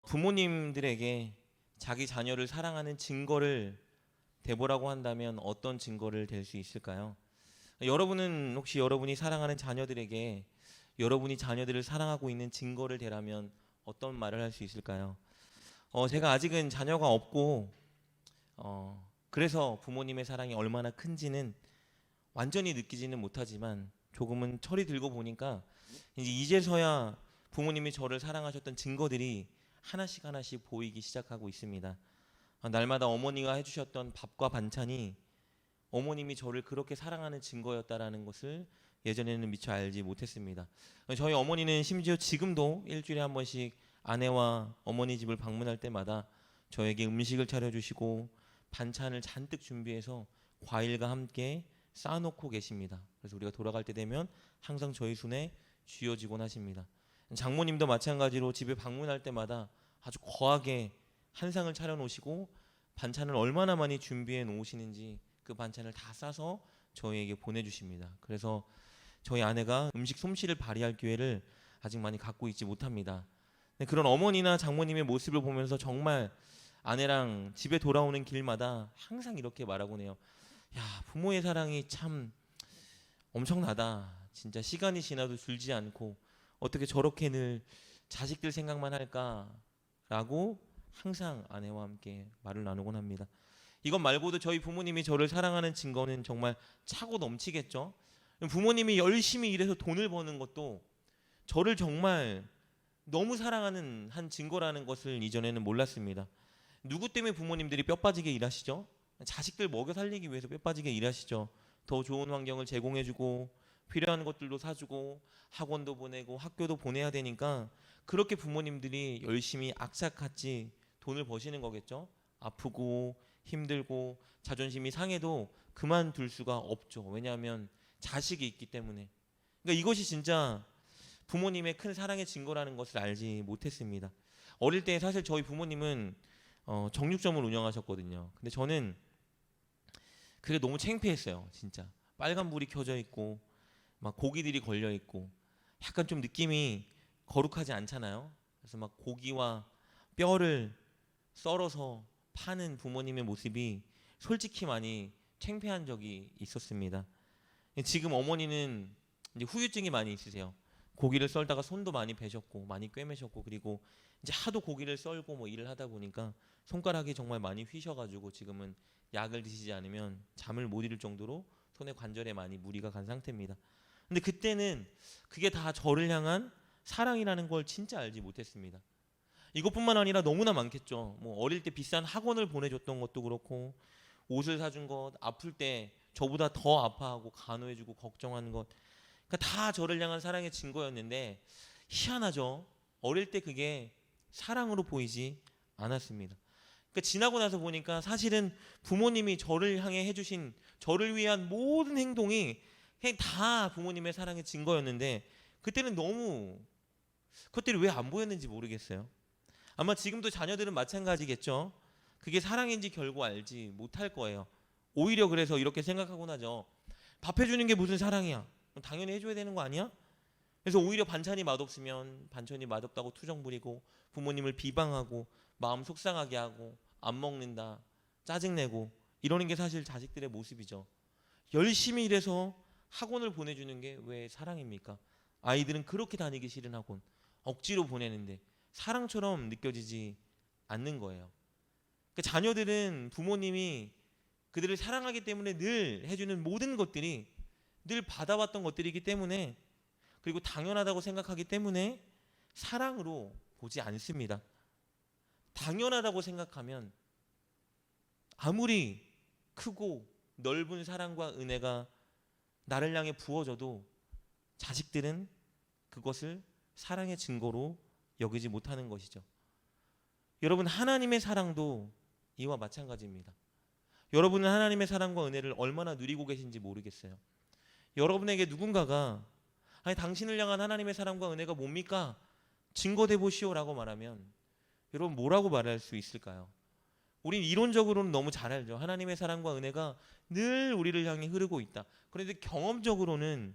부모님들에게 자기 자녀를 사랑하는 증거를 대보라고 한다면 어떤 증거를 댈 수 있을까요? 여러분은 혹시 여러분이 사랑하는 자녀들에게 여러분이 자녀들을 사랑하고 있는 증거를 대라면 어떤 말을 할 수 있을까요? 제가 아직은 자녀가 없고 그래서 부모님의 사랑이 얼마나 큰지는 완전히 느끼지는 못하지만 조금은 철이 들고 보니까 이제서야 부모님이 저를 사랑하셨던 증거들이 하나씩 하나씩 보이기 시작하고 있습니다. 날마다 어머니가 해주셨던 밥과 반찬이 어머님이 저를 그렇게 사랑하는 증거였다라는 것을 예전에는 미처 알지 못했습니다. 저희 어머니는 심지어 지금도 일주일에 한 번씩 아내와 어머니 집을 방문할 때마다 저에게 음식을 차려주시고 반찬을 잔뜩 준비해서 과일과 함께 쌓아놓고 계십니다. 그래서 우리가 돌아갈 때 되면 항상 저희 손에 쥐어지곤 하십니다. 장모님도 마찬가지로 집에 방문할 때마다 아주 거하게 한상을 차려놓으시고 반찬을 얼마나 많이 준비해 놓으시는지 그 반찬을 다 싸서 저희에게 보내주십니다. 그래서 저희 아내가 음식 솜씨를 발휘할 기회를 아직 많이 갖고 있지 못합니다. 그런 어머니나 장모님의 모습을 보면서 정말 아내랑 집에 돌아오는 길마다 항상 이렇게 말하곤 해요. 야, 부모의 사랑이 참 엄청나다. 진짜 시간이 지나도 줄지 않고 어떻게 저렇게 늘 자식들 생각만 할까라고 항상 아내와 함께 말을 나누곤 합니다. 이것 말고도 저희 부모님이 저를 사랑하는 증거는 정말 차고 넘치겠죠. 부모님이 열심히 일해서 돈을 버는 것도 저를 정말 너무 사랑하는 한 증거라는 것을 이전에는 몰랐습니다. 누구 때문에 부모님들이 뼈 빠지게 일하시죠? 자식들 먹여 살리기 위해서 뼈 빠지게 일하시죠. 더 좋은 환경을 제공해주고 필요한 것들도 사주고 학원도 보내고 학교도 보내야 되니까 그렇게 부모님들이 열심히 악착같이 돈을 버시는 거겠죠. 아프고 힘들고 자존심이 상해도 그만둘 수가 없죠. 왜냐하면 자식이 있기 때문에. 그러니까 이것이 진짜 부모님의 큰 사랑의 증거라는 것을 알지 못했습니다. 어릴 때 사실 저희 부모님은 정육점을 운영하셨거든요. 근데 저는 그게 너무 창피했어요. 진짜 빨간불이 켜져 있고 막 고기들이 걸려 있고 약간 좀 느낌이 거룩하지 않잖아요. 그래서 막 고기와 뼈를 썰어서 파는 부모님의 모습이 솔직히 많이 창피한 적이 있었습니다. 지금 어머니는 이제 후유증이 많이 있으세요. 고기를 썰다가 손도 많이 베셨고 많이 꿰매셨고 그리고 이제 하도 고기를 썰고 뭐 일을 하다 보니까 손가락이 정말 많이 휘셔가지고 지금은 약을 드시지 않으면 잠을 못 이룰 정도로 손의 관절에 많이 무리가 간 상태입니다. 근데 그때는 그게 다 저를 향한 사랑이라는 걸 진짜 알지 못했습니다. 이것뿐만 아니라 너무나 많겠죠. 뭐 어릴 때 비싼 학원을 보내줬던 것도 그렇고 옷을 사준 것, 아플 때 저보다 더 아파하고 간호해주고 걱정하는 것, 그러니까 다 저를 향한 사랑의 증거였는데 희한하죠. 어릴 때 그게 사랑으로 보이지 않았습니다. 그러니까 지나고 나서 보니까 사실은 부모님이 저를 향해 해주신 저를 위한 모든 행동이 그냥 다 부모님의 사랑의 증거였는데 그때는 너무 그것들이 왜 안 보였는지 모르겠어요. 아마 지금도 자녀들은 마찬가지겠죠. 그게 사랑인지 결국 알지 못할 거예요. 오히려 그래서 이렇게 생각하곤 하죠. 밥 해주는 게 무슨 사랑이야? 당연히 해줘야 되는 거 아니야? 그래서 오히려 반찬이 맛없으면 반찬이 맛없다고 투정 부리고 부모님을 비방하고 마음 속상하게 하고 안 먹는다 짜증내고 이러는 게 사실 자식들의 모습이죠. 열심히 일해서 학원을 보내주는 게 왜 사랑입니까? 아이들은 그렇게 다니기 싫은 학원 억지로 보내는데 사랑처럼 느껴지지 않는 거예요. 그러니까 자녀들은 부모님이 그들을 사랑하기 때문에 늘 해주는 모든 것들이 늘 받아왔던 것들이기 때문에 그리고 당연하다고 생각하기 때문에 사랑으로 보지 않습니다. 당연하다고 생각하면 아무리 크고 넓은 사랑과 은혜가 나를 향해 부어져도 자식들은 그것을 사랑의 증거로 여기지 못하는 것이죠. 여러분, 하나님의 사랑도 이와 마찬가지입니다. 여러분은 하나님의 사랑과 은혜를 얼마나 누리고 계신지 모르겠어요. 여러분에게 누군가가 아니 당신을 향한 하나님의 사랑과 은혜가 뭡니까? 증거돼 보시오라고 말하면 여러분 뭐라고 말할 수 있을까요? 우린 이론적으로는 너무 잘 알죠. 하나님의 사랑과 은혜가 늘 우리를 향해 흐르고 있다. 그런데 경험적으로는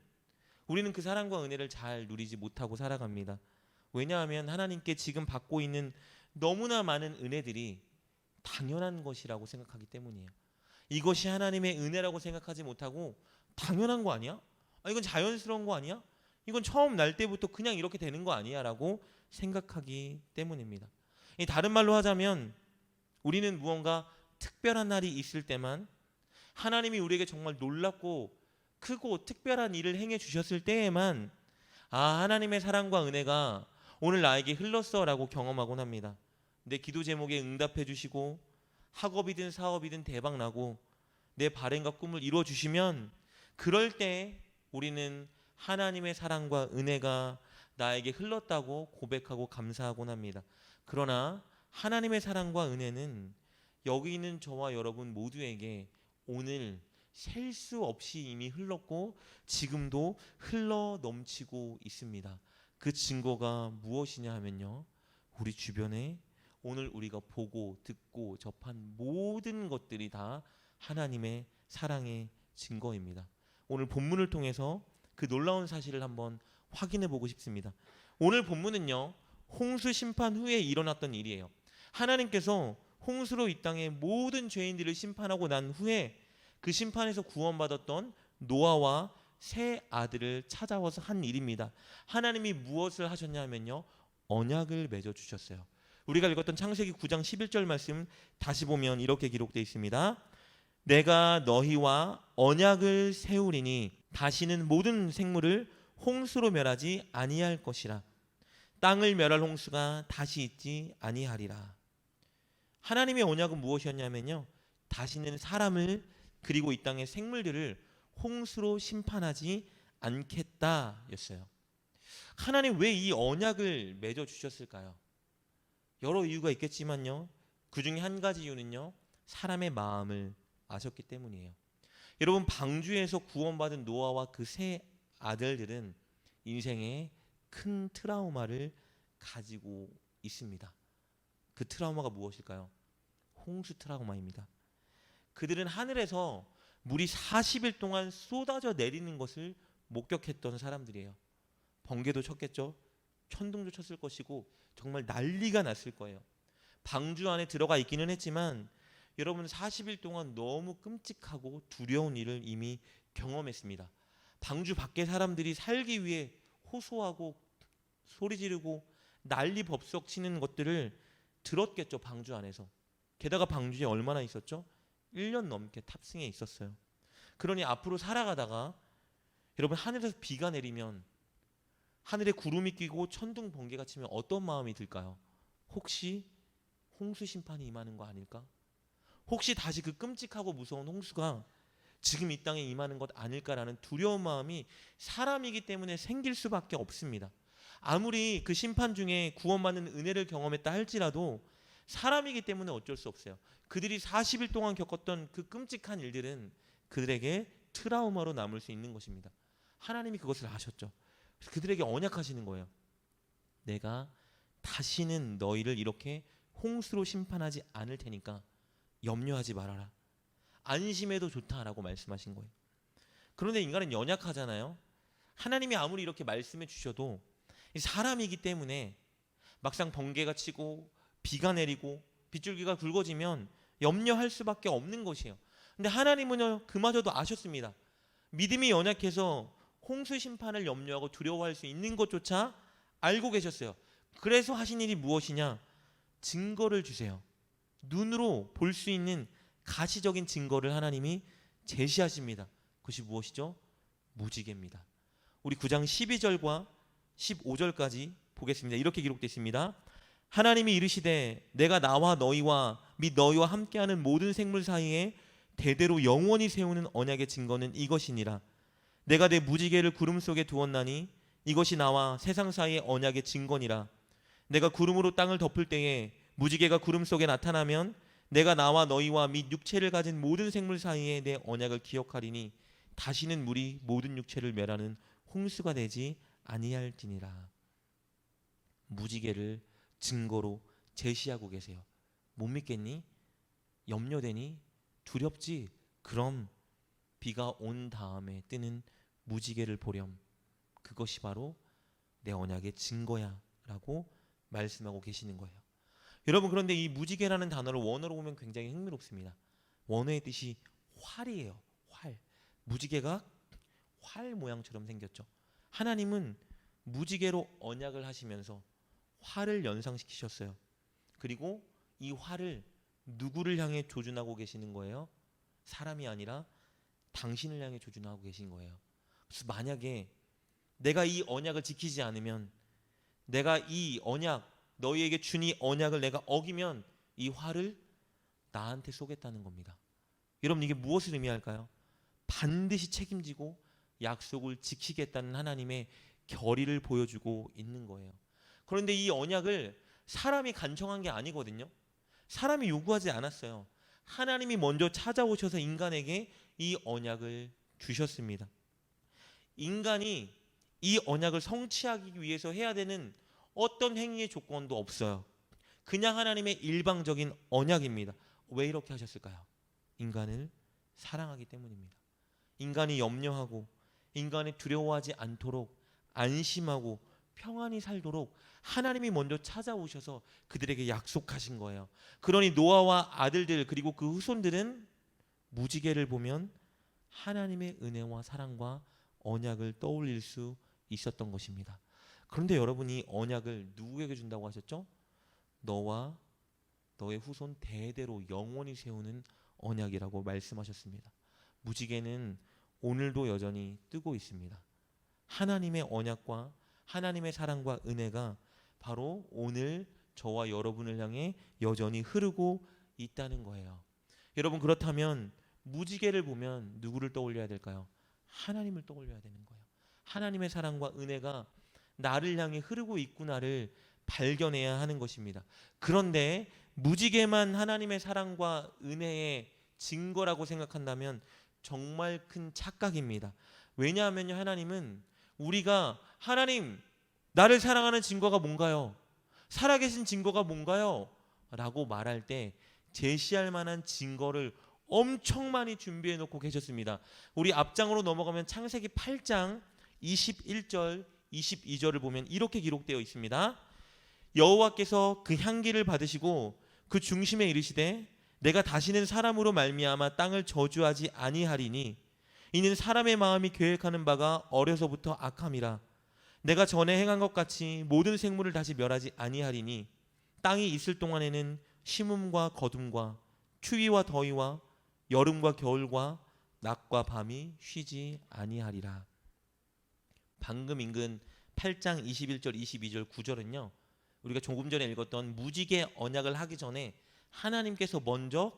우리는 그 사랑과 은혜를 잘 누리지 못하고 살아갑니다. 왜냐하면 하나님께 지금 받고 있는 너무나 많은 은혜들이 당연한 것이라고 생각하기 때문이에요. 이것이 하나님의 은혜라고 생각하지 못하고 당연한 거 아니야? 이건 자연스러운 거 아니야? 이건 처음 날 때부터 그냥 이렇게 되는 거 아니야? 라고 생각하기 때문입니다. 다른 말로 하자면 우리는 무언가 특별한 날이 있을 때만, 하나님이 우리에게 정말 놀랍고 크고 특별한 일을 행해 주셨을 때에만 하나님의 사랑과 은혜가 오늘 나에게 흘렀어 라고 경험하곤 합니다. 내 기도 제목에 응답해 주시고 학업이든 사업이든 대박 나고 내 바램과 꿈을 이루어 주시면, 그럴 때 우리는 하나님의 사랑과 은혜가 나에게 흘렀다고 고백하고 감사하곤 합니다. 그러나 하나님의 사랑과 은혜는 여기 있는 저와 여러분 모두에게 오늘 셀 수 없이 이미 흘렀고 지금도 흘러 넘치고 있습니다. 그 증거가 무엇이냐 하면요, 우리 주변에 오늘 우리가 보고 듣고 접한 모든 것들이 다 하나님의 사랑의 증거입니다. 오늘 본문을 통해서 그 놀라운 사실을 한번 확인해 보고 싶습니다. 오늘 본문은요, 홍수 심판 후에 일어났던 일이에요. 하나님께서 홍수로 이 땅의 모든 죄인들을 심판하고 난 후에 그 심판에서 구원받았던 노아와 세 아들을 찾아와서 한 일입니다. 하나님이 무엇을 하셨냐면요, 언약을 맺어 주셨어요. 우리가 읽었던 창세기 9장 11절 말씀 다시 보면 이렇게 기록되어 있습니다. 내가 너희와 언약을 세우리니 다시는 모든 생물을 홍수로 멸하지 아니할 것이라. 땅을 멸할 홍수가 다시 있지 아니하리라. 하나님의 언약은 무엇이었냐면요, 다시는 사람을 그리고 이 땅의 생물들을 홍수로 심판하지 않겠다였어요. 하나님 왜 이 언약을 맺어 주셨을까요? 여러 이유가 있겠지만요, 그 중에 한 가지 이유는요, 사람의 마음을 아셨기 때문이에요. 여러분, 방주에서 구원받은 노아와 그 세 아들들은 인생에 큰 트라우마를 가지고 있습니다. 그 트라우마가 무엇일까요? 홍수 트라우마입니다. 그들은 하늘에서 물이 40일 동안 쏟아져 내리는 것을 목격했던 사람들이에요. 번개도 쳤겠죠. 천둥도 쳤을 것이고 정말 난리가 났을 거예요. 방주 안에 들어가 있기는 했지만 여러분, 40일 동안 너무 끔찍하고 두려운 일을 이미 경험했습니다. 방주 밖에 사람들이 살기 위해 호소하고 소리 지르고 난리 법석 치는 것들을 들었겠죠, 방주 안에서. 게다가 방주에 얼마나 있었죠? 1년 넘게 탑승해 있었어요. 그러니 앞으로 살아가다가 여러분, 하늘에서 비가 내리면, 하늘에 구름이 끼고 천둥 번개가 치면 어떤 마음이 들까요? 혹시 홍수 심판이 임하는 거 아닐까? 혹시 다시 그 끔찍하고 무서운 홍수가 지금 이 땅에 임하는 것 아닐까라는 두려운 마음이 사람이기 때문에 생길 수밖에 없습니다. 아무리 그 심판 중에 구원받는 은혜를 경험했다 할지라도 사람이기 때문에 어쩔 수 없어요. 그들이 40일 동안 겪었던 그 끔찍한 일들은 그들에게 트라우마로 남을 수 있는 것입니다. 하나님이 그것을 아셨죠. 그래서 그들에게 언약하시는 거예요. 내가 다시는 너희를 이렇게 홍수로 심판하지 않을 테니까 염려하지 말아라. 안심해도 좋다라고 말씀하신 거예요. 그런데 인간은 연약하잖아요. 하나님이 아무리 이렇게 말씀해 주셔도 사람이기 때문에 막상 번개가 치고 비가 내리고 빗줄기가 굵어지면 염려할 수밖에 없는 것이에요. 근데 하나님은요, 그마저도 아셨습니다. 믿음이 연약해서 홍수 심판을 염려하고 두려워할 수 있는 것조차 알고 계셨어요. 그래서 하신 일이 무엇이냐? 증거를 주세요. 눈으로 볼 수 있는 가시적인 증거를 하나님이 제시하십니다. 그것이 무엇이죠? 무지개입니다. 우리 9장 12절과 15절까지 보겠습니다. 이렇게 기록되어 있습니다. 하나님이 이르시되 내가 나와 너희와 및 너희와 함께하는 모든 생물 사이에 대대로 영원히 세우는 언약의 증거는 이것이니라. 내가 내 무지개를 구름 속에 두었나니 이것이 나와 세상 사이의 언약의 증거니라. 내가 구름으로 땅을 덮을 때에 무지개가 구름 속에 나타나면 내가 나와 너희와 및 육체를 가진 모든 생물 사이에 내 언약을 기억하리니 다시는 물이 모든 육체를 멸하는 홍수가 되지 아니할지니라. 무지개를 증거로 제시하고 계세요. 못 믿겠니? 염려되니? 두렵지? 그럼 비가 온 다음에 뜨는 무지개를 보렴. 그것이 바로 내 언약의 증거야 라고 말씀하고 계시는 거예요. 여러분, 그런데 이 무지개라는 단어를 원어로 보면 굉장히 흥미롭습니다. 원어의 뜻이 활이에요. 활. 무지개가 활 모양처럼 생겼죠. 하나님은 무지개로 언약을 하시면서 활을 연상시키셨어요. 그리고 이 활을 누구를 향해 조준하고 계시는 거예요? 사람이 아니라 당신을 향해 조준하고 계신 거예요. 그래서 만약에 내가 이 언약을 지키지 않으면, 내가 이 언약, 너희에게 준 이 언약을 내가 어기면 이 활을 나한테 쏘겠다는 겁니다. 여러분, 이게 무엇을 의미할까요? 반드시 책임지고 약속을 지키겠다는 하나님의 결의를 보여주고 있는 거예요. 그런데 이 언약을 사람이 간청한 게 아니거든요. 사람이 요구하지 않았어요. 하나님이 먼저 찾아오셔서 인간에게 이 언약을 주셨습니다. 인간이 이 언약을 성취하기 위해서 해야 되는 어떤 행위의 조건도 없어요. 그냥 하나님의 일방적인 언약입니다. 왜 이렇게 하셨을까요? 인간을 사랑하기 때문입니다. 인간이 염려하고 인간이 두려워하지 않도록, 안심하고 평안히 살도록 하나님이 먼저 찾아오셔서 그들에게 약속하신 거예요. 그러니 노아와 아들들 그리고 그 후손들은 무지개를 보면 하나님의 은혜와 사랑과 언약을 떠올릴 수 있었던 것입니다. 그런데 여러분이 언약을 누구에게 준다고 하셨죠? 너와 너의 후손 대대로 영원히 세우는 언약이라고 말씀하셨습니다. 무지개는 오늘도 여전히 뜨고 있습니다. 하나님의 언약과 하나님의 사랑과 은혜가 바로 오늘 저와 여러분을 향해 여전히 흐르고 있다는 거예요. 여러분, 그렇다면 무지개를 보면 누구를 떠올려야 될까요? 하나님을 떠올려야 되는 거예요. 하나님의 사랑과 은혜가 나를 향해 흐르고 있구나를 발견해야 하는 것입니다. 그런데 무지개만 하나님의 사랑과 은혜의 증거라고 생각한다면 정말 큰 착각입니다. 왜냐하면 하나님은 우리가 하나님, 나를 사랑하는 증거가 뭔가요? 살아계신 증거가 뭔가요? 라고 말할 때 제시할 만한 증거를 엄청 많이 준비해 놓고 계셨습니다. 우리 앞장으로 넘어가면 창세기 8장 21절 22절을 보면 이렇게 기록되어 있습니다. 여호와께서 그 향기를 받으시고 그 중심에 이르시되 내가 다시는 사람으로 말미암아 땅을 저주하지 아니하리니 이는 사람의 마음이 계획하는 바가 어려서부터 악함이라. 내가 전에 행한 것 같이 모든 생물을 다시 멸하지 아니하리니 땅이 있을 동안에는 심음과 거둠과 추위와 더위와 여름과 겨울과 낮과 밤이 쉬지 아니하리라. 방금 읽은 8장 21절 22절 9절은요, 우리가 조금 전에 읽었던 무지개 언약을 하기 전에 하나님께서 먼저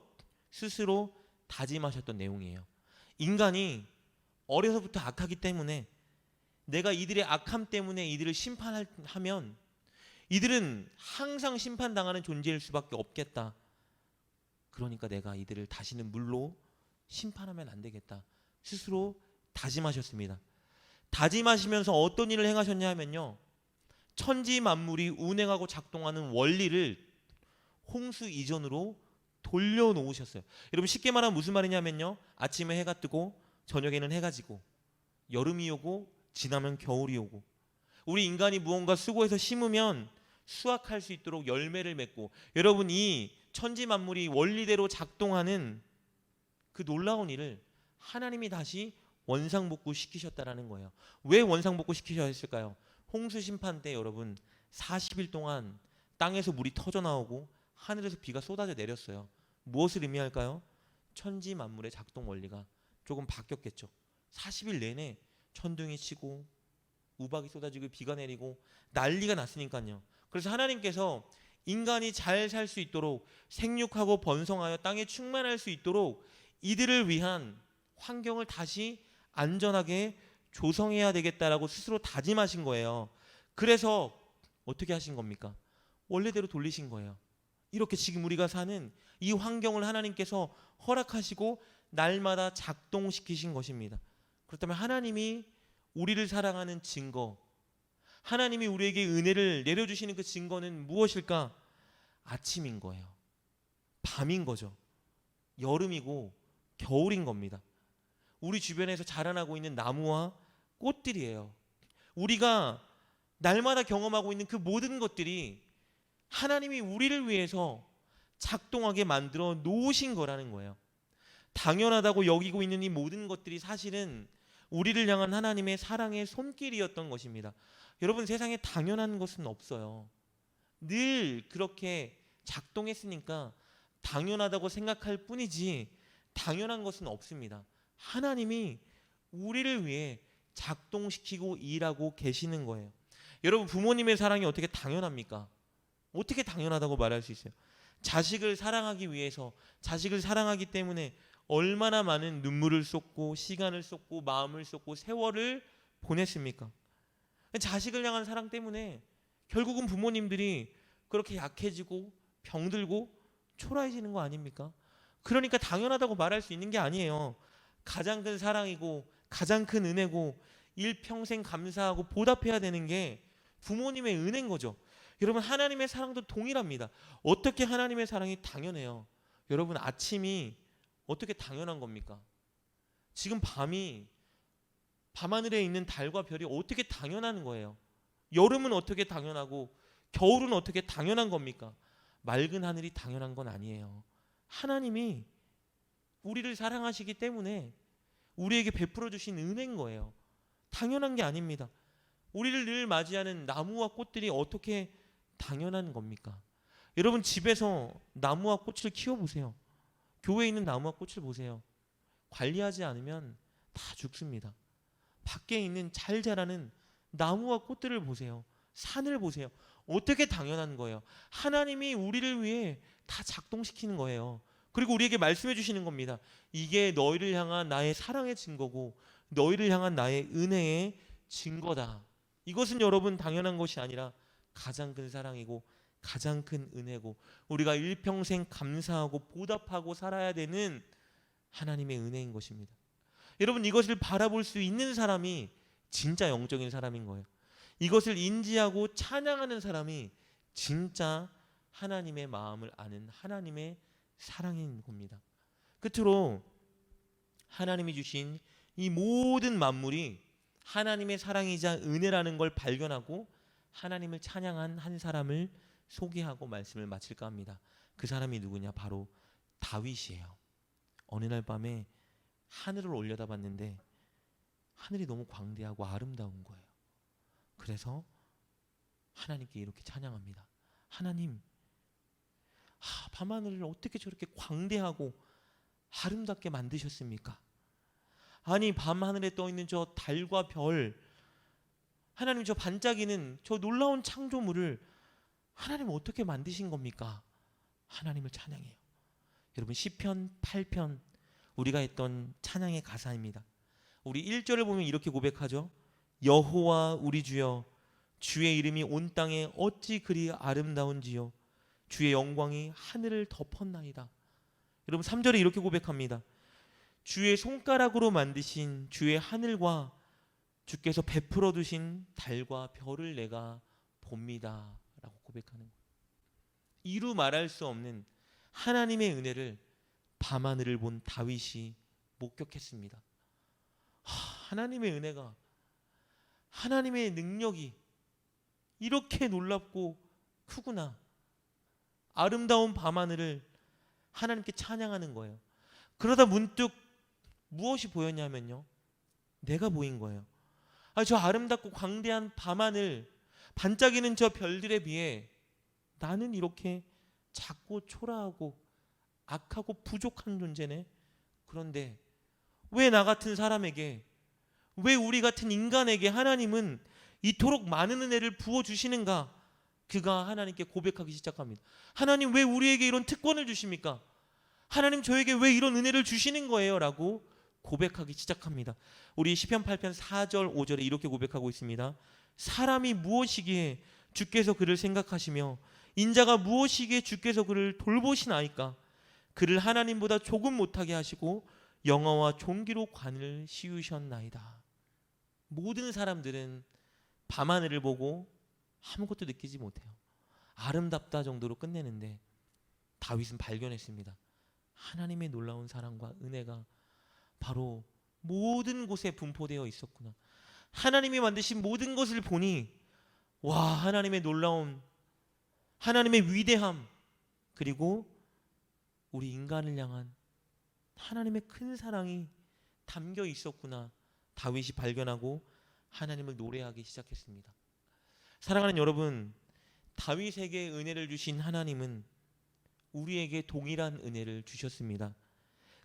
스스로 다짐하셨던 내용이에요. 인간이 어려서부터 악하기 때문에 내가 이들의 악함 때문에 이들을 심판하면 이들은 항상 심판당하는 존재일 수밖에 없겠다. 그러니까 내가 이들을 다시는 물로 심판하면 안 되겠다. 스스로 다짐하셨습니다. 다짐하시면서 어떤 일을 행하셨냐 하면요, 천지 만물이 운행하고 작동하는 원리를 홍수 이전으로 돌려놓으셨어요. 여러분, 쉽게 말하면 무슨 말이냐면요, 아침에 해가 뜨고 저녁에는 해가 지고 여름이 오고 지나면 겨울이 오고, 우리 인간이 무언가 수고해서 심으면 수확할 수 있도록 열매를 맺고, 여러분, 이 천지 만물이 원리대로 작동하는 그 놀라운 일을 하나님이 다시 원상복구 시키셨다라는 거예요. 왜 원상복구 시키셔야 했을까요? 홍수 심판 때 여러분 40일 동안 땅에서 물이 터져 나오고 하늘에서 비가 쏟아져 내렸어요. 무엇을 의미할까요? 천지 만물의 작동 원리가 조금 바뀌었겠죠. 40일 내내 천둥이 치고 우박이 쏟아지고 비가 내리고 난리가 났으니까요. 그래서 하나님께서 인간이 잘 살 수 있도록 생육하고 번성하여 땅에 충만할 수 있도록 이들을 위한 환경을 다시 안전하게 조성해야 되겠다라고 스스로 다짐하신 거예요. 그래서 어떻게 하신 겁니까? 원래대로 돌리신 거예요. 이렇게 지금 우리가 사는 이 환경을 하나님께서 허락하시고 날마다 작동시키신 것입니다. 그렇다면 하나님이 우리를 사랑하는 증거, 하나님이 우리에게 은혜를 내려주시는 그 증거는 무엇일까? 아침인 거예요. 밤인 거죠. 여름이고 겨울인 겁니다. 우리 주변에서 자라나고 있는 나무와 꽃들이에요. 우리가 날마다 경험하고 있는 그 모든 것들이 하나님이 우리를 위해서 작동하게 만들어 놓으신 거라는 거예요. 당연하다고 여기고 있는 이 모든 것들이 사실은 우리를 향한 하나님의 사랑의 손길이었던 것입니다. 여러분, 세상에 당연한 것은 없어요. 늘 그렇게 작동했으니까 당연하다고 생각할 뿐이지 당연한 것은 없습니다. 하나님이 우리를 위해 작동시키고 일하고 계시는 거예요. 여러분, 부모님의 사랑이 어떻게 당연합니까? 어떻게 당연하다고 말할 수 있어요? 자식을 사랑하기 위해서, 자식을 사랑하기 때문에 얼마나 많은 눈물을 쏟고 시간을 쏟고 마음을 쏟고 세월을 보냈습니까? 자식을 향한 사랑 때문에 결국은 부모님들이 그렇게 약해지고 병들고 초라해지는 거 아닙니까? 그러니까 당연하다고 말할 수 있는 게 아니에요. 가장 큰 사랑이고 가장 큰 은혜고 일평생 감사하고 보답해야 되는 게 부모님의 은혜인 거죠. 여러분, 하나님의 사랑도 동일합니다. 어떻게 하나님의 사랑이 당연해요? 여러분, 아침이 어떻게 당연한 겁니까? 지금 밤하늘에 있는 달과 별이 어떻게 당연한 거예요? 여름은 어떻게 당연하고 겨울은 어떻게 당연한 겁니까? 맑은 하늘이 당연한 건 아니에요. 하나님이 우리를 사랑하시기 때문에 우리에게 베풀어 주신 은혜인 거예요. 당연한 게 아닙니다. 우리를 늘 맞이하는 나무와 꽃들이 어떻게 당연한 겁니까? 여러분, 집에서 나무와 꽃을 키워보세요. 교회에 있는 나무와 꽃을 보세요. 관리하지 않으면 다 죽습니다. 밖에 있는 잘 자라는 나무와 꽃들을 보세요. 산을 보세요. 어떻게 당연한 거예요? 하나님이 우리를 위해 다 작동시키는 거예요. 그리고 우리에게 말씀해 주시는 겁니다. 이게 너희를 향한 나의 사랑의 증거고 너희를 향한 나의 은혜의 증거다. 이것은 여러분 당연한 것이 아니라 가장 큰 사랑이고 가장 큰 은혜고 우리가 일평생 감사하고 보답하고 살아야 되는 하나님의 은혜인 것입니다. 여러분, 이것을 바라볼 수 있는 사람이 진짜 영적인 사람인 거예요. 이것을 인지하고 찬양하는 사람이 진짜 하나님의 마음을 아는 하나님의 사랑인 겁니다. 끝으로 하나님이 주신 이 모든 만물이 하나님의 사랑이자 은혜라는 걸 발견하고 하나님을 찬양한 한 사람을 소개하고 말씀을 마칠까 합니다. 그 사람이 누구냐? 바로 다윗이에요. 어느 날 밤에 하늘을 올려다봤는데 하늘이 너무 광대하고 아름다운 거예요. 그래서 하나님께 이렇게 찬양합니다. 하나님, 밤하늘을 어떻게 저렇게 광대하고 아름답게 만드셨습니까? 아니, 밤하늘에 떠있는 저 달과 별, 하나님, 저 반짝이는 저 놀라운 창조물을 하나님 어떻게 만드신 겁니까? 하나님을 찬양해요. 여러분, 시편 8편 우리가 했던 찬양의 가사입니다. 우리 1절을 보면 이렇게 고백하죠. 여호와 우리 주여, 주의 이름이 온 땅에 어찌 그리 아름다운지요, 주의 영광이 하늘을 덮었나이다. 여러분, 3절에 이렇게 고백합니다. 주의 손가락으로 만드신 주의 하늘과 주께서 베풀어 두신 달과 별을 내가 봅니다 라고 고백하는 거예요. 이루 말할 수 없는 하나님의 은혜를 밤하늘을 본 다윗이 목격했습니다. 하나님의 은혜가, 하나님의 능력이 이렇게 놀랍고 크구나. 아름다운 밤하늘을 하나님께 찬양하는 거예요. 그러다 문득 무엇이 보였냐면요, 내가 보인 거예요. 저 아름답고 광대한 밤하늘, 반짝이는 저 별들에 비해 나는 이렇게 작고 초라하고 악하고 부족한 존재네. 그런데 왜 나 같은 사람에게, 왜 우리 같은 인간에게 하나님은 이토록 많은 은혜를 부어주시는가? 그가 하나님께 고백하기 시작합니다. 하나님, 왜 우리에게 이런 특권을 주십니까? 하나님, 저에게 왜 이런 은혜를 주시는 거예요? 라고 고백하기 시작합니다. 우리 시편 8편 4절 5절에 이렇게 고백하고 있습니다. 사람이 무엇이기에 주께서 그를 생각하시며 인자가 무엇이기에 주께서 그를 돌보시나이까? 그를 하나님보다 조금 못하게 하시고 영화와 종기로 관을 씌우셨나이다. 모든 사람들은 밤하늘을 보고 아무것도 느끼지 못해요. 아름답다 정도로 끝내는데 다윗은 발견했습니다. 하나님의 놀라운 사랑과 은혜가 바로 모든 곳에 분포되어 있었구나. 하나님이 만드신 모든 것을 보니, 와, 하나님의 놀라운, 하나님의 위대함, 그리고 우리 인간을 향한 하나님의 큰 사랑이 담겨 있었구나 다윗이 발견하고 하나님을 노래하기 시작했습니다. 사랑하는 여러분, 다윗에게 은혜를 주신 하나님은 우리에게 동일한 은혜를 주셨습니다.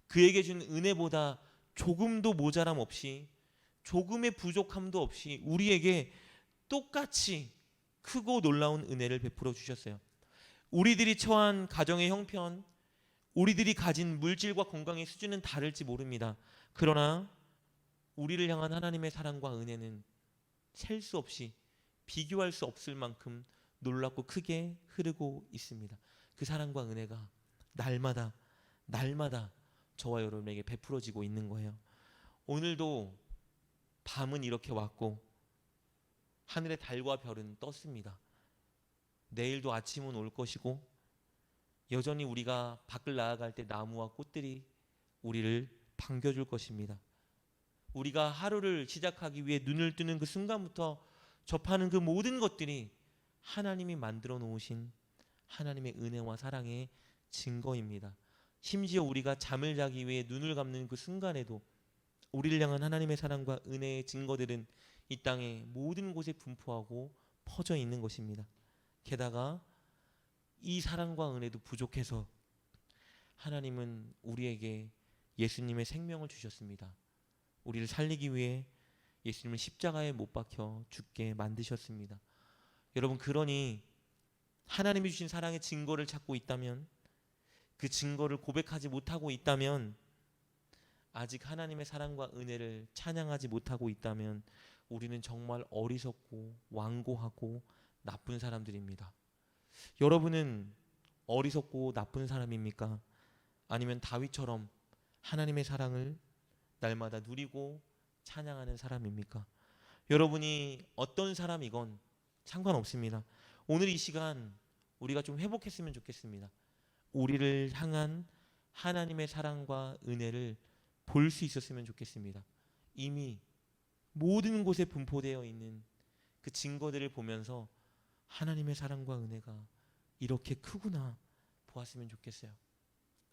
그에게 준 은혜보다 조금도 모자람 없이, 조금의 부족함도 없이 우리에게 똑같이 크고 놀라운 은혜를 베풀어 주셨어요. 우리들이 처한 가정의 형편, 우리들이 가진 물질과 건강의 수준은 다를지 모릅니다. 그러나 우리를 향한 하나님의 사랑과 은혜는 셀 수 없이, 비교할 수 없을 만큼 놀랍고 크게 흐르고 있습니다. 그 사랑과 은혜가 날마다 저와 여러분에게 베풀어지고 있는 거예요. 오늘도 밤은 이렇게 왔고 하늘의 달과 별은 떴습니다. 내일도 아침은 올 것이고 여전히 우리가 밖을 나아갈 때 나무와 꽃들이 우리를 반겨줄 것입니다. 우리가 하루를 시작하기 위해 눈을 뜨는 그 순간부터 접하는 그 모든 것들이 하나님이 만들어 놓으신 하나님의 은혜와 사랑의 증거입니다. 심지어 우리가 잠을 자기 위해 눈을 감는 그 순간에도 우리를 향한 하나님의 사랑과 은혜의 증거들은 이 땅의 모든 곳에 분포하고 퍼져 있는 것입니다. 게다가 이 사랑과 은혜도 부족해서 하나님은 우리에게 예수님의 생명을 주셨습니다. 우리를 살리기 위해 예수님을 십자가에 못 박혀 죽게 만드셨습니다. 여러분, 그러니 하나님이 주신 사랑의 증거를 찾고 있다면, 그 증거를 고백하지 못하고 있다면, 아직 하나님의 사랑과 은혜를 찬양하지 못하고 있다면 우리는 정말 어리석고 완고하고 나쁜 사람들입니다. 여러분은 어리석고 나쁜 사람입니까? 아니면 다윗처럼 하나님의 사랑을 날마다 누리고 찬양하는 사람입니까? 여러분이 어떤 사람이건 상관없습니다. 오늘 이 시간 우리가 좀 회복했으면 좋겠습니다. 우리를 향한 하나님의 사랑과 은혜를 볼 수 있었으면 좋겠습니다. 이미 모든 곳에 분포되어 있는 그 증거들을 보면서 하나님의 사랑과 은혜가 이렇게 크구나 보았으면 좋겠어요.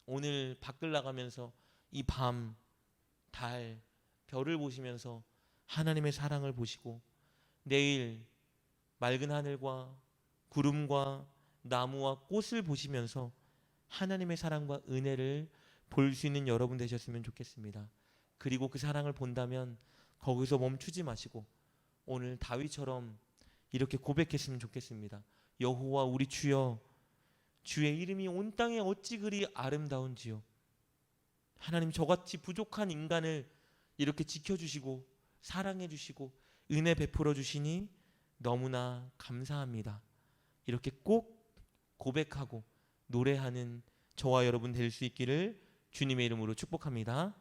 오늘 밖을 나가면서 이 밤, 달, 별을 보시면서 하나님의 사랑을 보시고, 내일 맑은 하늘과 구름과 나무와 꽃을 보시면서 하나님의 사랑과 은혜를 볼 수 있는 여러분 되셨으면 좋겠습니다. 그리고 그 사랑을 본다면 거기서 멈추지 마시고 오늘 다윗처럼 이렇게 고백했으면 좋겠습니다. 여호와 우리 주여, 주의 이름이 온 땅에 어찌 그리 아름다운지요. 하나님, 저같이 부족한 인간을 이렇게 지켜주시고 사랑해주시고 은혜 베풀어 주시니 너무나 감사합니다. 이렇게 꼭 고백하고 노래하는 저와 여러분 될 수 있기를 주님의 이름으로 축복합니다.